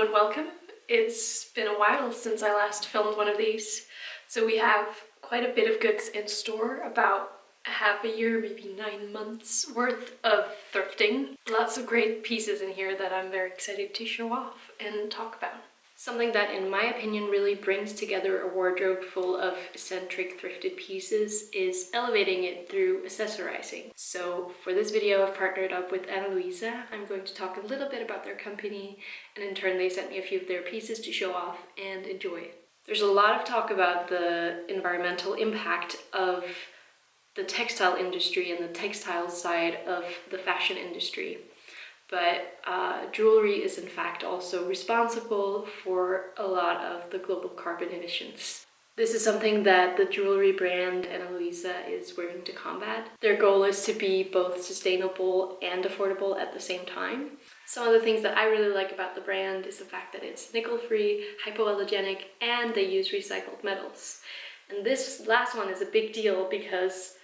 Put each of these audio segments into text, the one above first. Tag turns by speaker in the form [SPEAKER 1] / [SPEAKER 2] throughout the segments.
[SPEAKER 1] and welcome. It's been a while since I last filmed one of these, so we have quite a bit of goods in store, about half a year, maybe 9 months worth of thrifting. Lots of great pieces in here that I'm very excited to show off and talk about. Something that, in my opinion, really brings together a wardrobe full of eccentric thrifted pieces is elevating it through accessorizing. So for this video, I've partnered up with Ana Luisa. I'm going to talk a little bit about their company, and in turn they sent me a few of their pieces to show off and enjoy. There's a lot of talk about the environmental impact of the textile industry and the textile side of the fashion industry. But jewelry is in fact also responsible for a lot of the global carbon emissions. This is something that the jewelry brand Ana Luisa is working to combat. Their goal is to be both sustainable and affordable at the same time. Some of the things that I really like about the brand is the fact that it's nickel-free, hypoallergenic, and they use recycled metals. And this last one is a big deal because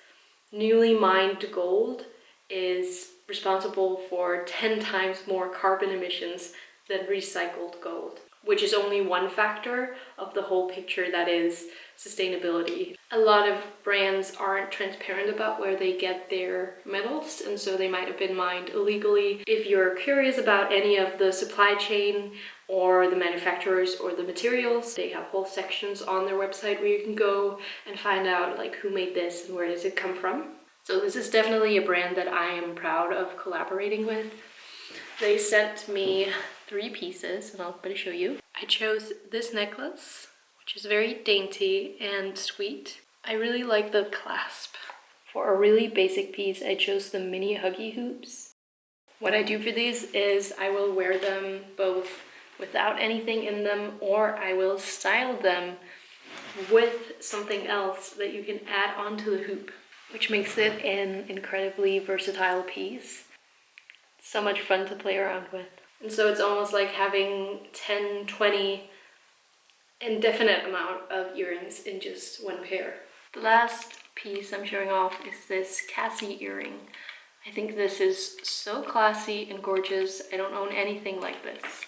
[SPEAKER 1] newly mined gold is responsible for 10 times more carbon emissions than recycled gold, which is only one factor of the whole picture that is sustainability. A lot of brands aren't transparent about where they get their metals, and so they might have been mined illegally. If you're curious about any of the supply chain or the manufacturers or the materials, they have whole sections on their website where you can go and find out like who made this and where does it come from. So this is definitely a brand that I am proud of collaborating with. They sent me 3 pieces, and I'll better show you. I chose this necklace, which is very dainty and sweet. I really like the clasp. For a really basic piece, I chose the mini huggy hoops. What I do for these is I will wear them both without anything in them, or I will style them with something else that you can add onto the hoop, which makes it an incredibly versatile piece. So much fun to play around with. And so it's almost like having 10, 20 indefinite amount of earrings in just one pair. The last piece I'm showing off is this Cassie earring. I think this is so classy and gorgeous. I don't own anything like this.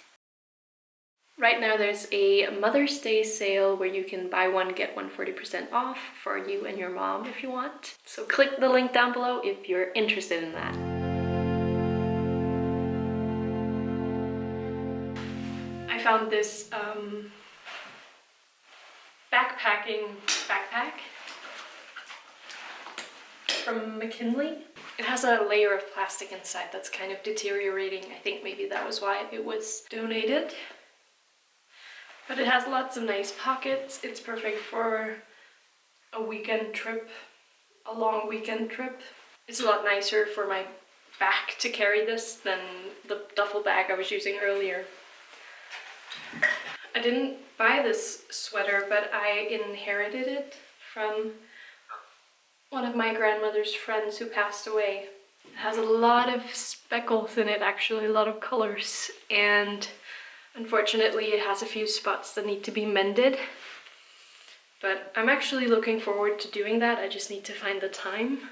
[SPEAKER 1] Right now there's a Mother's Day sale where you can buy one, get one 40% off for you and your mom if you want. So click the link down below if you're interested in that. I found this backpack from McKinley. It has a layer of plastic inside that's kind of deteriorating. I think maybe that was why it was donated. But it has lots of nice pockets. It's perfect for a weekend trip, a long weekend trip. It's a lot nicer for my back to carry this than the duffel bag I was using earlier. I didn't buy this sweater, but I inherited it from one of my grandmother's friends who passed away. It has a lot of speckles in it, actually, a lot of colors, and unfortunately, it has a few spots that need to be mended, but I'm actually looking forward to doing that. I just need to find the time.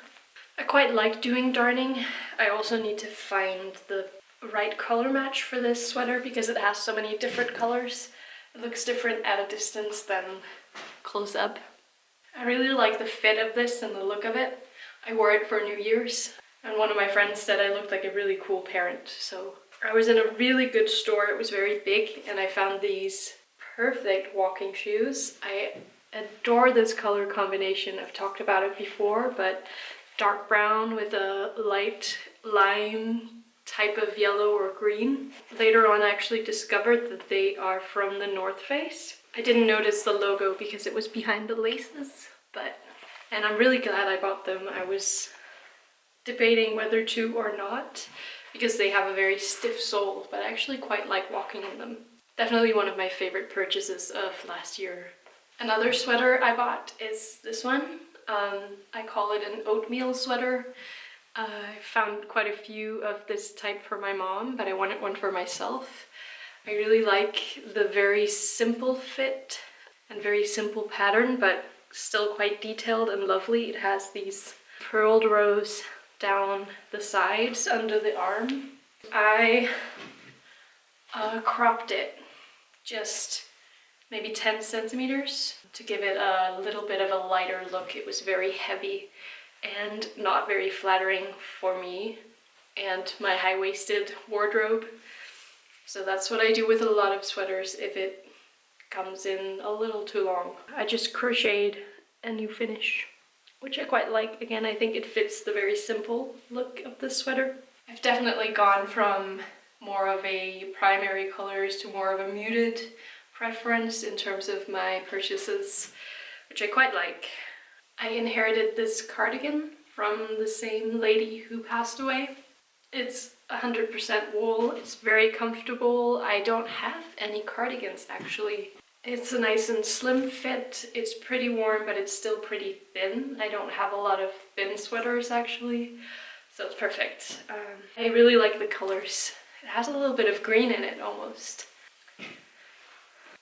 [SPEAKER 1] I quite like doing darning. I also need to find the right color match for this sweater because it has so many different colors. It looks different at a distance than close up. I really like the fit of this and the look of it. I wore it for New Year's, and one of my friends said I looked like a really cool parent, so I was in a really good store. It was very big, and I found these perfect walking shoes. I adore this color combination. I've talked about it before, but dark brown with a light lime type of yellow or green. Later on, I actually discovered that they are from the North Face. I didn't notice the logo because it was behind the laces, and I'm really glad I bought them. I was debating whether to or not, because they have a very stiff sole, but I actually quite like walking in them. Definitely one of my favorite purchases of last year. Another sweater I bought is this one. I call it an oatmeal sweater. I found quite a few of this type for my mom, but I wanted one for myself. I really like the very simple fit and very simple pattern, but still quite detailed and lovely. It has these pearled rows down the sides under the arm. I cropped it just maybe 10 centimeters to give it a little bit of a lighter look. It was very heavy and not very flattering for me and my high-waisted wardrobe. So that's what I do with a lot of sweaters if it comes in a little too long. I just crocheted a new finish, which I quite like. Again, I think it fits the very simple look of this sweater. I've definitely gone from more of a primary colors to more of a muted preference in terms of my purchases, which I quite like. I inherited this cardigan from the same lady who passed away. It's 100% wool, it's very comfortable. I don't have any cardigans actually. It's a nice and slim fit. It's pretty warm, but it's still pretty thin. I don't have a lot of thin sweaters actually, so it's perfect. I really like the colors. It has a little bit of green in it almost.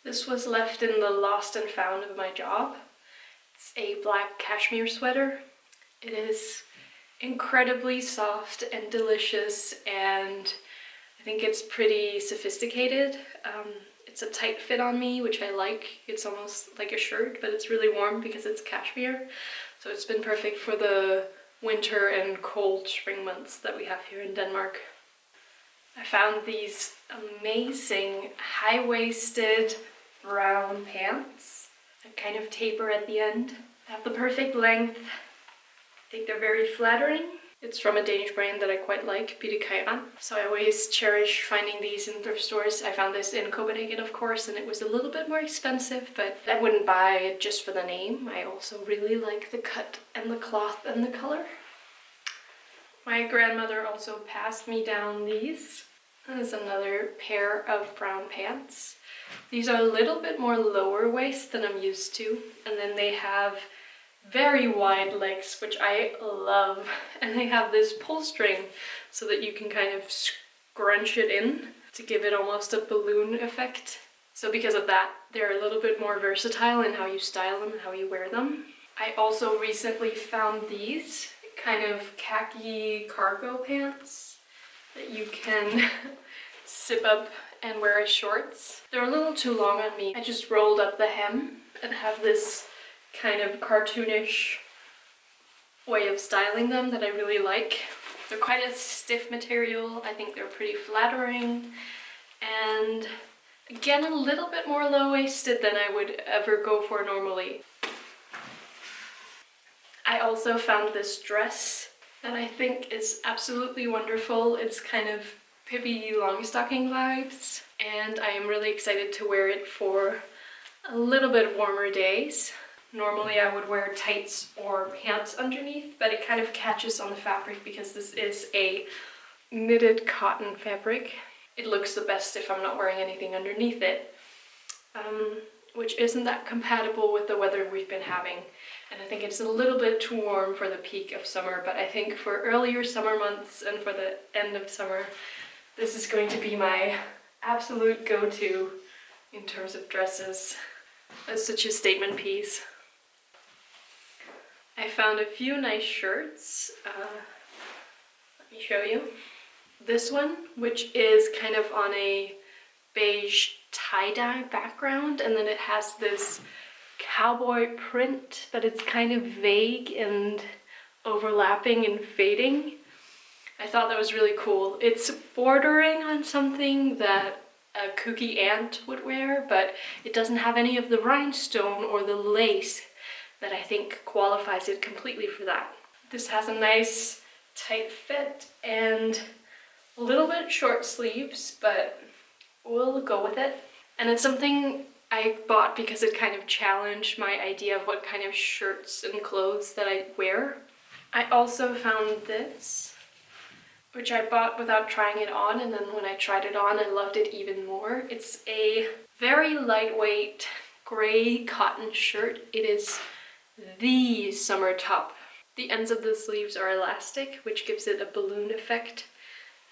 [SPEAKER 1] This was left in the lost and found of my job. It's a black cashmere sweater. It is incredibly soft and delicious, and I think it's pretty sophisticated. It's a tight fit on me, which I like. It's almost like a shirt, but it's really warm because it's cashmere. So it's been perfect for the winter and cold spring months that we have here in Denmark. I found these amazing high-waisted brown pants that kind of taper at the end. They have the perfect length. I think they're very flattering. It's from a Danish brand that I quite like, Bitte. So I always cherish finding these in thrift stores. I found this in Copenhagen, of course, and it was a little bit more expensive, but I wouldn't buy it just for the name. I also really like the cut and the cloth and the color. My grandmother also passed me down these. This is another pair of brown pants. These are a little bit more lower waist than I'm used to, and then they have very wide legs, which I love, and they have this pull string so that you can kind of scrunch it in to give it almost a balloon effect. So because of that, they're a little bit more versatile in how you style them and how you wear them. I also recently found these kind of khaki cargo pants that you can zip up and wear as shorts. They're a little too long on me. I just rolled up the hem and have this kind of cartoonish way of styling them that I really like. They're quite a stiff material. I think they're pretty flattering, and again a little bit more low-waisted than I would ever go for normally. I also found this dress that I think is absolutely wonderful. It's kind of Pippi Longstocking vibes, and I am really excited to wear it for a little bit warmer days. Normally I would wear tights or pants underneath, but it kind of catches on the fabric because this is a knitted cotton fabric. It looks the best if I'm not wearing anything underneath it, which isn't that compatible with the weather we've been having. And I think it's a little bit too warm for the peak of summer, but I think for earlier summer months and for the end of summer, this is going to be my absolute go-to in terms of dresses. It's such a statement piece. I found a few nice shirts. Let me show you. This one, which is kind of on a beige tie-dye background, and then it has this cowboy print, but it's kind of vague and overlapping and fading. I thought that was really cool. It's bordering on something that a kooky aunt would wear, but it doesn't have any of the rhinestone or the lace that I think qualifies it completely for that. This has a nice tight fit and a little bit short sleeves, but we'll go with it. And it's something I bought because it kind of challenged my idea of what kind of shirts and clothes that I wear. I also found this, which I bought without trying it on, and then when I tried it on, I loved it even more. It's a very lightweight gray cotton shirt. It is the summer top. The ends of the sleeves are elastic, which gives it a balloon effect,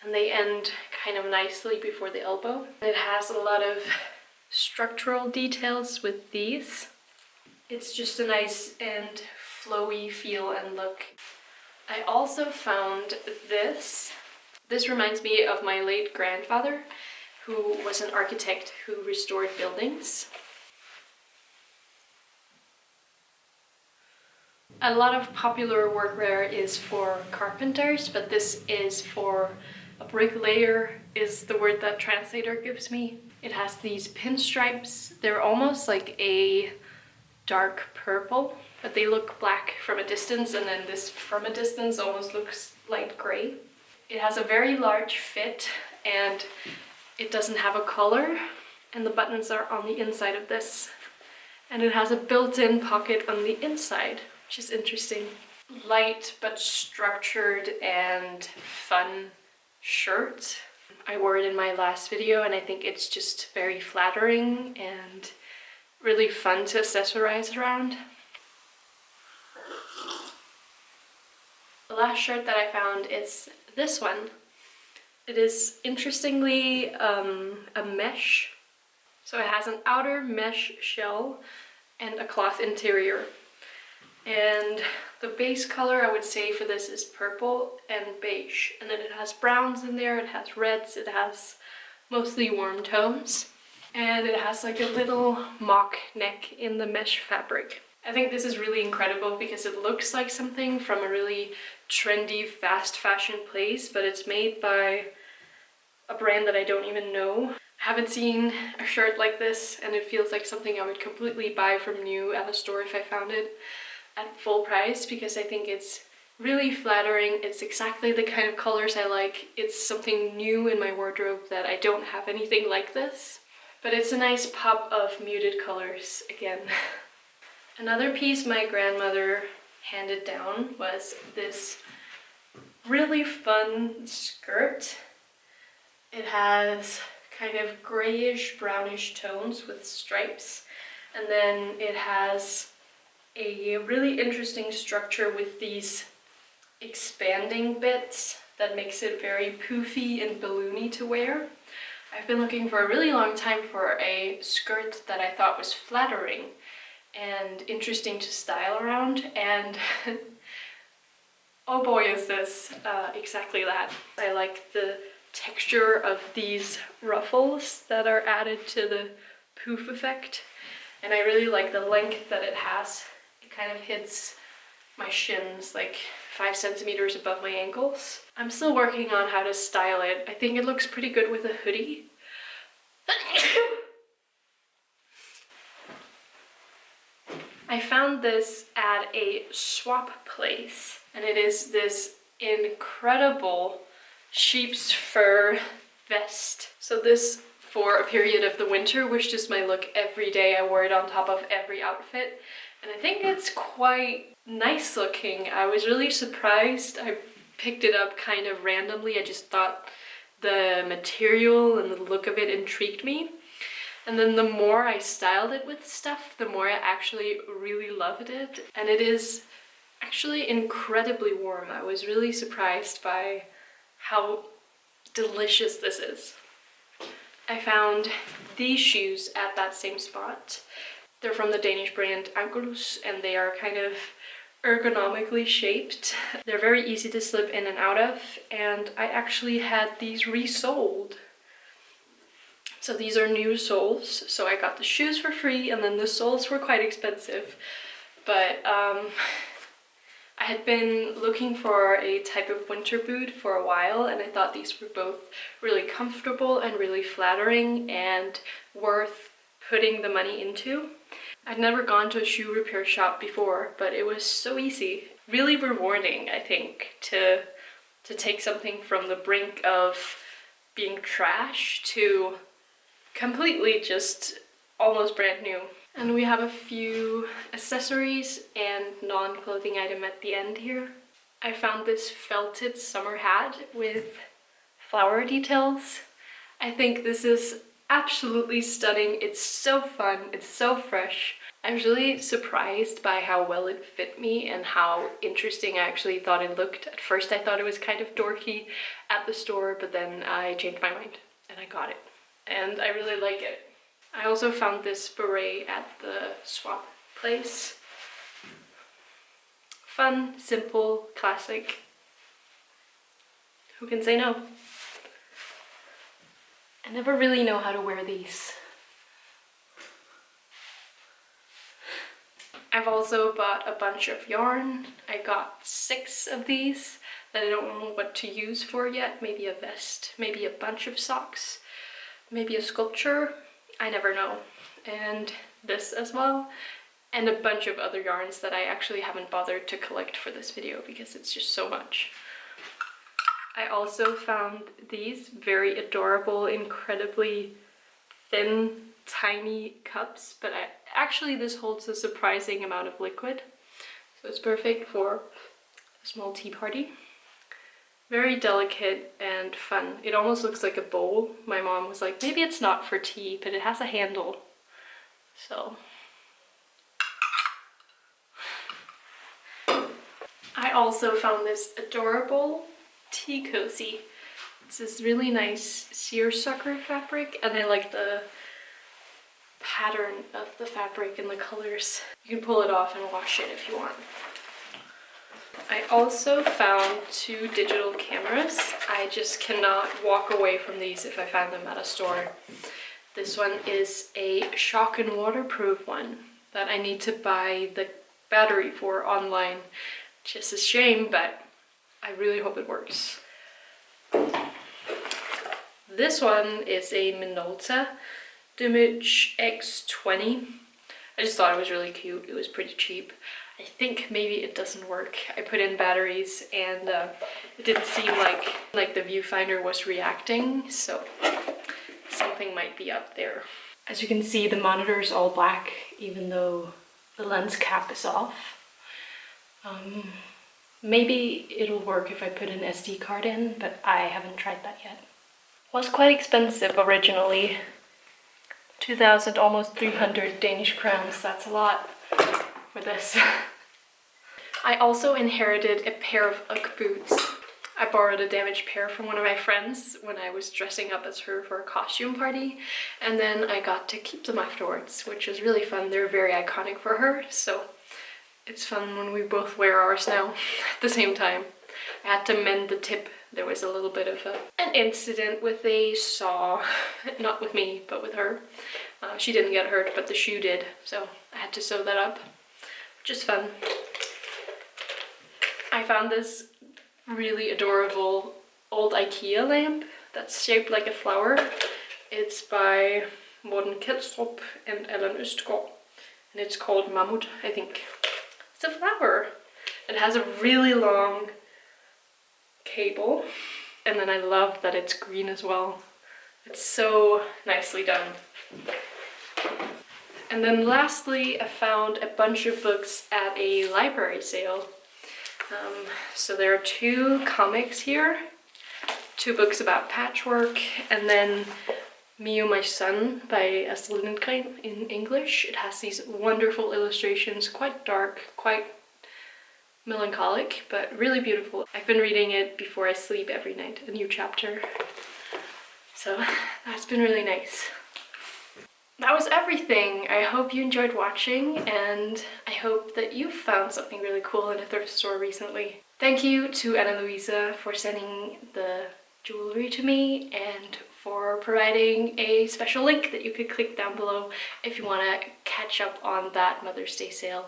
[SPEAKER 1] and they end kind of nicely before the elbow. It has a lot of structural details with these. It's just a nice and flowy feel and look. I also found this. This reminds me of my late grandfather, who was an architect who restored buildings. A lot of popular workwear is for carpenters, but this is for a bricklayer, is the word that translator gives me. It has these pinstripes. They're almost like a dark purple, but they look black from a distance, and then this from a distance almost looks light gray. It has a very large fit and it doesn't have a collar, and the buttons are on the inside of this. And it has a built-in pocket on the inside, which is interesting. Light but structured and fun shirt. I wore it in my last video and I think it's just very flattering and really fun to accessorize around. The last shirt that I found is this one. It is interestingly a mesh. So it has an outer mesh shell and a cloth interior. And the base color I would say for this is purple and beige. And then it has browns in there, it has reds, it has mostly warm tones. And it has like a little mock neck in the mesh fabric. I think this is really incredible because it looks like something from a really trendy fast fashion place, but it's made by a brand that I don't even know. I haven't seen a shirt like this, and it feels like something I would completely buy from new at a store if I found it at full price, because I think it's really flattering. It's exactly the kind of colors I like. It's something new in my wardrobe that I don't have anything like this. But it's a nice pop of muted colors again. Another piece my grandmother handed down was this really fun skirt. It has kind of grayish brownish tones with stripes, and then it has a really interesting structure with these expanding bits that makes it very poofy and balloony to wear. I've been looking for a really long time for a skirt that I thought was flattering and interesting to style around, and oh boy is this exactly that. I like the texture of these ruffles that are added to the poof effect, and I really like the length that it has. It kind of hits my shins like 5 centimeters above my ankles. I'm still working on how to style it. I think it looks pretty good with a hoodie. I found this at a swap place, and it is this incredible sheep's fur vest. So this, for a period of the winter, was just my look every day. I wore it on top of every outfit, and I think it's quite nice looking. I was really surprised. I picked it up kind of randomly. I just thought the material and the look of it intrigued me. And then the more I styled it with stuff, the more I actually really loved it. And it is actually incredibly warm. I was really surprised by how delicious this is. I found these shoes at that same spot. They're from the Danish brand Angelus, and they are kind of ergonomically shaped. They're very easy to slip in and out of, and I actually had these resoled. So these are new soles, so I got the shoes for free, and then the soles were quite expensive. But I had been looking for a type of winter boot for a while, and I thought these were both really comfortable and really flattering and worth putting the money into. I'd never gone to a shoe repair shop before, but it was so easy. Really rewarding, I think, to take something from the brink of being trash to completely just almost brand new. And we have a few accessories and non-clothing item at the end here. I found this felted summer hat with flower details. I think this is absolutely stunning. It's so fun, it's so fresh. I was really surprised by how well it fit me and how interesting I actually thought it looked. At first I thought it was kind of dorky at the store, but then I changed my mind and I got it. And I really like it. I also found this beret at the swap place. Fun, simple, classic. Who can say no? I never really know how to wear these. I've also bought a bunch of yarn. I got 6 of these that I don't know what to use for yet. Maybe a vest, maybe a bunch of socks, maybe a sculpture. I never know. And this as well. And a bunch of other yarns that I actually haven't bothered to collect for this video because it's just so much. I also found these very adorable, incredibly thin, tiny cups, but actually this holds a surprising amount of liquid. So it's perfect for a small tea party. Very delicate and fun. It almost looks like a bowl. My mom was like, maybe it's not for tea, but it has a handle. So I also found this adorable tea cozy. It's this really nice seersucker fabric, and I like the pattern of the fabric and the colors. You can pull it off and wash it if you want. I also found 2 digital cameras. I just cannot walk away from these if I find them at a store. This one is a shock and waterproof one that I need to buy the battery for online. Just a shame, but I really hope it works. This one is a Minolta Dimage X20. I just thought it was really cute. It was pretty cheap. I think maybe it doesn't work. I put in batteries and it didn't seem like the viewfinder was reacting, so something might be up there. As you can see, the monitor is all black, even though the lens cap is off. Maybe it'll work if I put an SD card in, but I haven't tried that yet. It was quite expensive originally. 2,000, almost 300 Danish crowns. That's a lot for this. I also inherited a pair of Ugg boots. I borrowed a damaged pair from one of my friends when I was dressing up as her for a costume party, and then I got to keep them afterwards, which was really fun. They're very iconic for her, so it's fun when we both wear ours now at the same time. I had to mend the tip. There was a little bit of an incident with a saw, not with me, but with her. She didn't get hurt, but the shoe did, so I had to sew that up, which is fun. I found this really adorable old IKEA lamp that's shaped like a flower. It's by Morten Kjeldstrup and Ellen Østgaard, and it's called Mammut, I think. It's a flower. It has a really long cable, and then I love that it's green as well. It's so nicely done. And then lastly, I found a bunch of books at a library sale. So there are 2 comics here, 2 books about patchwork, and then Me and My Son by Astrid Lindgren in English. It has these wonderful illustrations, quite dark, quite melancholic, but really beautiful. I've been reading it before I sleep every night, a new chapter. So that's been really nice. That was everything. I hope you enjoyed watching, and I hope that you found something really cool in a thrift store recently. Thank you to Anna Louisa for sending the jewelry to me and for providing a special link that you could click down below if you want to catch up on that Mother's Day sale.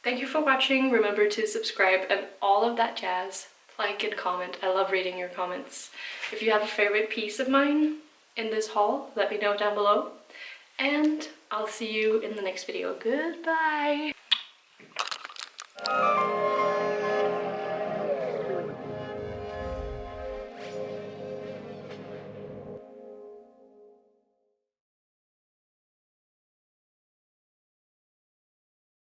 [SPEAKER 1] Thank you for watching. Remember to subscribe and all of that jazz. Like and comment. I love reading your comments. If you have a favorite piece of mine in this haul, let me know down below. And I'll see you in the next video. Goodbye!